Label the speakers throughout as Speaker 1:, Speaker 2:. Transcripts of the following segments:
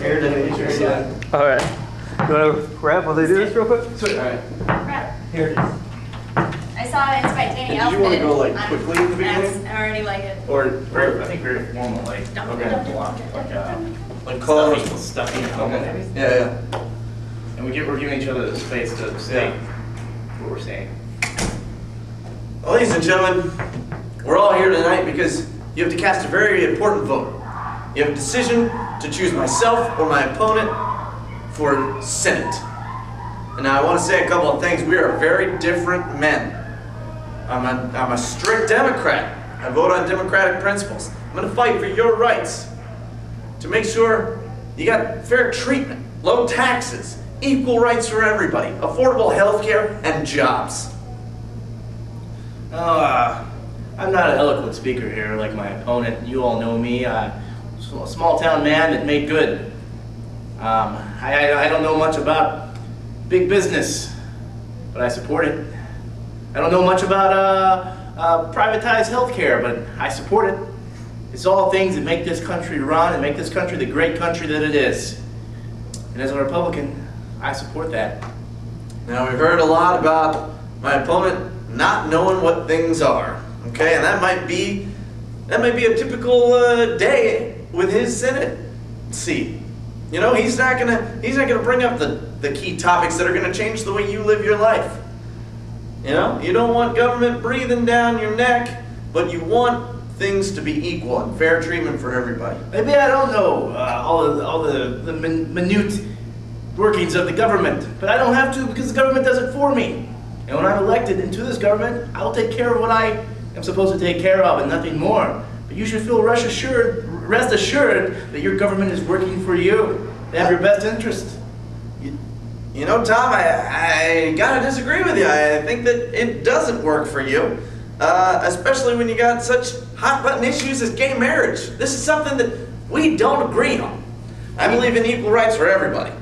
Speaker 1: Here, let me see that.
Speaker 2: All right. You want to grab while they do this real quick?
Speaker 1: Sweet. All right.
Speaker 3: Crap.
Speaker 1: Here it is.
Speaker 3: I saw it. It's by Danny
Speaker 1: Did you wanna go, like,
Speaker 3: I'm-
Speaker 1: quickly at the beginning?
Speaker 3: I already like it.
Speaker 1: Or I think very formal, like
Speaker 3: Like
Speaker 1: clothes, stuffy helmet.
Speaker 4: Yeah.
Speaker 1: And we're giving each other the space to say what we're saying.
Speaker 4: Well, ladies and gentlemen, we're all here tonight because you have to cast a very important vote. You have a decision to choose myself or my opponent for Senate. And now I want to say a couple of things. We are very different men. I'm a strict Democrat. I vote on democratic principles. I'm going to fight for your rights to make sure you got fair treatment, low taxes, equal rights for everybody, affordable health care, and jobs.
Speaker 1: I'm not an eloquent speaker here like my opponent. You all know me. I'm a small town man that made good. I don't know much about big business, but I support it. I don't know much about privatized healthcare, but I support it. It's all things that make this country run and make this country the great country that it is. And as a Republican, I support that.
Speaker 4: Now, we've heard a lot about my opponent not knowing what things are, okay? And that might be a typical day with his Senate seat. You know, he's not gonna bring up the key topics that are gonna change the way you live your life. You know, you don't want government breathing down your neck, but you want things to be equal and fair treatment for everybody.
Speaker 1: Maybe I don't know all the minute workings of the government, but I don't have to because the government does it for me. And when I'm elected into this government, I'll take care of what I am supposed to take care of and nothing more. But you should feel rest assured that your government is working for you. They have your best interest.
Speaker 4: You know, Tom, I gotta disagree with you. I think that it doesn't work for you, especially when you got such hot-button issues as gay marriage. This is something that we don't agree on. I believe in equal rights for everybody.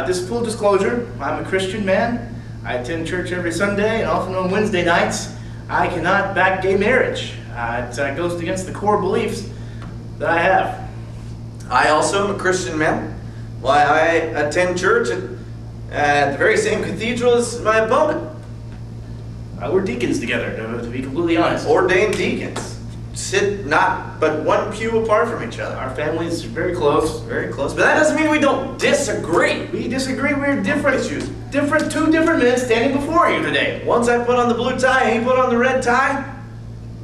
Speaker 1: Just full disclosure, I'm a Christian man. I attend church every Sunday and often on Wednesday nights. I cannot back gay marriage. It goes against the core beliefs that I have.
Speaker 4: I also am a Christian man. Why, I attend church at the very same cathedral as my opponent.
Speaker 1: We're deacons together, to be completely honest.
Speaker 4: Ordained deacons. Sit not but one pew apart from each other.
Speaker 1: Our families are very close.
Speaker 4: Very close. But that doesn't mean we don't disagree.
Speaker 1: We disagree, we're different. Two different men standing before you today.
Speaker 4: Once I put on the blue tie, he put on the red tie.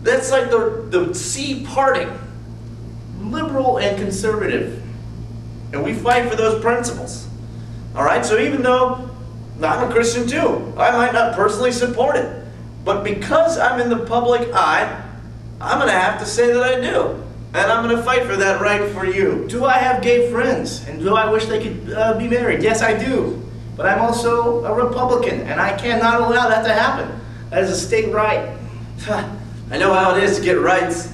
Speaker 4: That's like the sea parting.
Speaker 1: Liberal and conservative.
Speaker 4: And we fight for those principles. All right, so even though I'm a Christian too, I might not personally support it. But because I'm in the public eye, I'm going to have to say that I do. And I'm going to fight for that right for you.
Speaker 1: Do I have gay friends? And do I wish they could be married? Yes, I do. But I'm also a Republican, and I cannot allow that to happen. That is a state right.
Speaker 4: I know how it is to get rights.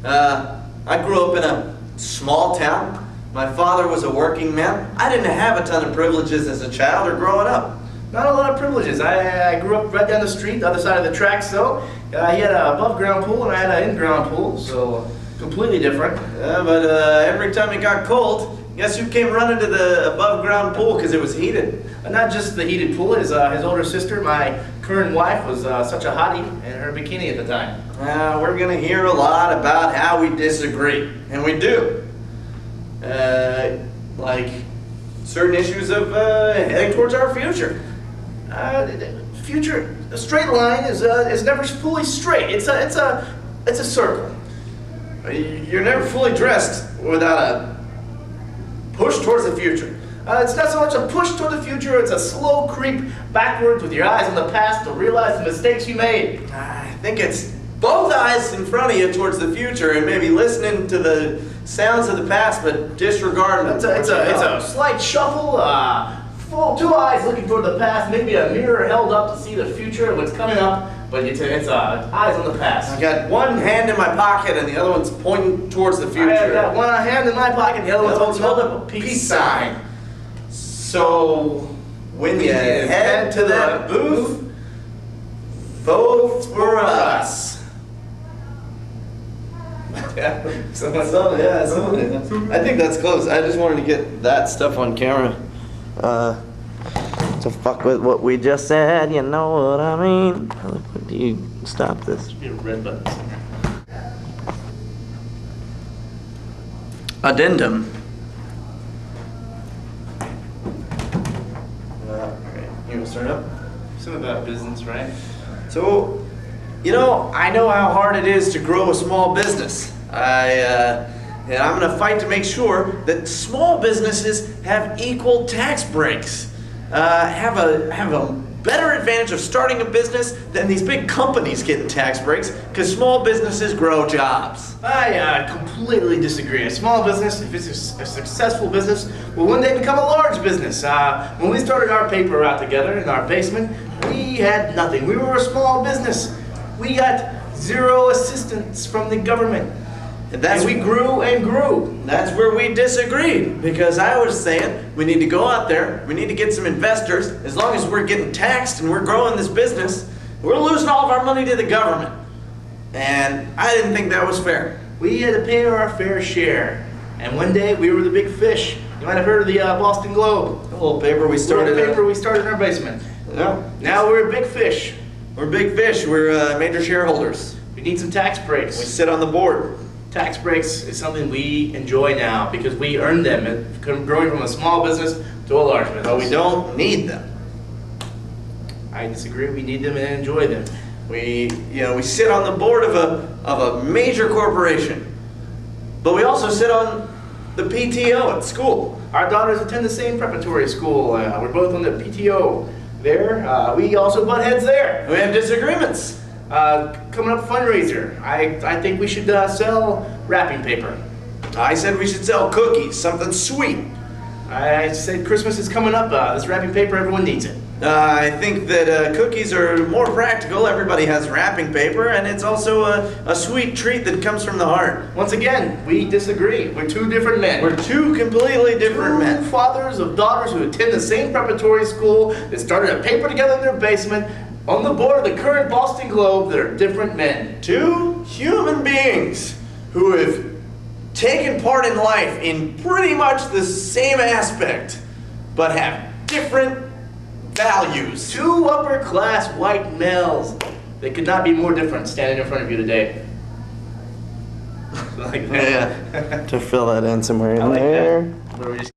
Speaker 4: I grew up in a small town. My father was a working man. I didn't have a ton of privileges as a child or growing up.
Speaker 1: Not a lot of privileges. I grew up right down the street, the other side of the tracks though. He had an above-ground pool and I had an in-ground pool, so completely different.
Speaker 4: But every time it got cold, guess who came running to the above-ground pool because it was heated?
Speaker 1: Not just the heated pool, his older sister, my current wife, was such a hottie in her bikini at the time.
Speaker 4: We're going to hear a lot about how we disagree, and we do. Like certain issues of heading towards our future.
Speaker 1: A straight line is never fully straight. It's a circle.
Speaker 4: You're never fully dressed without a push towards the future.
Speaker 1: It's not so much a push toward the future, it's a slow creep backwards with your eyes on the past to realize the mistakes you made.
Speaker 4: I think it's both eyes in front of you towards the future and maybe listening to the sounds of the past but disregarding
Speaker 1: It's a slight shuffle, two eyes looking toward the past, maybe a mirror held up to see the future and what's coming up, but it's eyes on the past.
Speaker 4: I got one hand in my pocket and the other one's pointing towards the future.
Speaker 1: I got one hand in my pocket, the other one's holding up a peace sign.
Speaker 4: So, when you head to that booth, vote for us. Something. I think that's close. I just wanted to get that stuff on camera. To fuck with what we just said, you know what I mean? Do you stop this?
Speaker 1: Be a red button somewhere.
Speaker 4: Addendum. Alright, you want to start up?
Speaker 1: Something about business, right?
Speaker 4: So, you know, I know how hard it is to grow a small business. And I'm going to fight to make sure that small businesses have equal tax breaks. Have a better advantage of starting a business than these big companies getting tax breaks, because small businesses grow jobs.
Speaker 1: I completely disagree. A small business, if it's a successful business, will one day become a large business. When we started our paper out together in our basement, we had nothing. We were a small business. We got zero assistance from the government. And we grew and grew.
Speaker 4: That's where we disagreed, because I was saying we need to go out there, we need to get some investors. As long as we're getting taxed and we're growing this business, we're losing all of our money to the government. And I didn't think that was fair.
Speaker 1: We had to pay our fair share. And one day we were the big fish. You might have heard of the Boston Globe.
Speaker 4: The little paper we started.
Speaker 1: We started in our basement.
Speaker 4: Yeah.
Speaker 1: Now we're a big fish.
Speaker 4: We're big fish. We're major shareholders.
Speaker 1: We need some tax breaks.
Speaker 4: We sit on the board.
Speaker 1: Tax breaks is something we enjoy now because we earned them, growing from a small business to a large business.
Speaker 4: But we don't need them.
Speaker 1: I disagree. We need them and enjoy them.
Speaker 4: We sit on the board of a major corporation, but we also sit on the PTO at school.
Speaker 1: Our daughters attend the same preparatory school. We're both on the PTO there. We also butt heads there.
Speaker 4: We have disagreements.
Speaker 1: Coming up fundraiser. I think we should sell wrapping paper.
Speaker 4: I said we should sell cookies, something sweet.
Speaker 1: I said Christmas is coming up. This wrapping paper, everyone needs it.
Speaker 4: I think that cookies are more practical. Everybody has wrapping paper, and it's also a sweet treat that comes from the heart.
Speaker 1: Once again, we disagree. We're two different men.
Speaker 4: We're two completely different men.
Speaker 1: Two fathers of daughters who attend the same preparatory school that started a paper together in their basement on the board of the current Boston Globe that are different men.
Speaker 4: Two human beings who have taken part in life in pretty much the same aspect, but have different values.
Speaker 1: Two upper-class white males. They could not be more different standing in front of you today. Like that.
Speaker 4: Yeah, to fill that in somewhere in
Speaker 1: I like
Speaker 4: there.
Speaker 1: that. Where we just